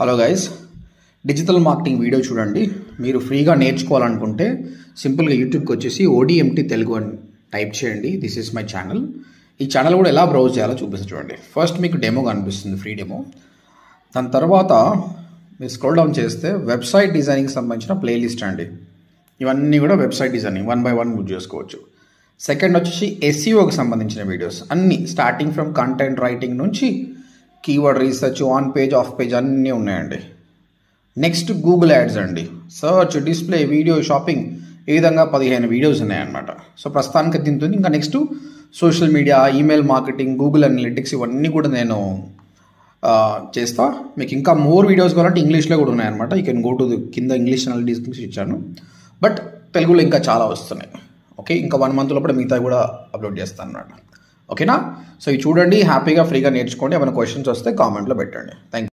Hello guys, digital marketing video చూడండి. మీరు ఫ్రీగా నేర్చుకోవాలనుకుంటే సింపుల్గా యూట్యూబ్కి వచ్చేసి ఓడిఎంటీ తెలుగు అని టైప్ చేయండి. This is my channel. ఈ ఛానల్ కూడా ఎలా బ్రౌజ్ చేయాలో చూపిస్తే చూడండి. ఫస్ట్ మీకు డెమో కనిపిస్తుంది, ఫ్రీ డెమో. దాని తర్వాత మీరు స్క్రోల్ డౌన్ చేస్తే వెబ్సైట్ డిజైనింగ్కి సంబంధించిన ప్లేలిస్ట్ అండి. ఇవన్నీ కూడా వెబ్సైట్ డిజైనింగ్ 1 by 1 బుక్ చేసుకోవచ్చు. సెకండ్ వచ్చేసి ఎస్ఈఓకి సంబంధించిన వీడియోస్ అన్నీ, స్టార్టింగ్ ఫ్రమ్ కంటెంట్ రైటింగ్ నుంచి keyword research, on page, of page అన్నీ ఉన్నాయండి. నెక్స్ట్ గూగుల్ యాడ్స్ అండి, సర్చ్, డిస్ప్లే, వీడియో, షాపింగ్, ఈ విధంగా 15 వీడియోస్ ఉన్నాయన్నమాట. సో ప్రస్తుతానికి తింటుంది. ఇంకా next social media, email marketing, Google analytics, ఇవన్నీ కూడా నేను చేస్తా. మీకు ఇంకా మోర్ వీడియోస్ కావాలంటే ఇంగ్లీష్లో కూడా ఉన్నాయన్నమాట. యూ కెన్ గో టు కింద ఇంగ్లీష్ అనలిటిక్స్ ఇచ్చాను, బట్ తెలుగులో ఇంకా చాలా వస్తున్నాయి. ఓకే, ఇంకా 1 month లోపల మిగతా కూడా అప్లోడ్ చేస్తాను అన్నమాట. ఓకేనా? సో ఇవి చూడండి, హ్యాపీగా ఫ్రీగా నేర్చుకోండి. ఏమైనా క్వశ్చన్స్ వస్తే కామెంట్లో పెట్టండి. Thank you.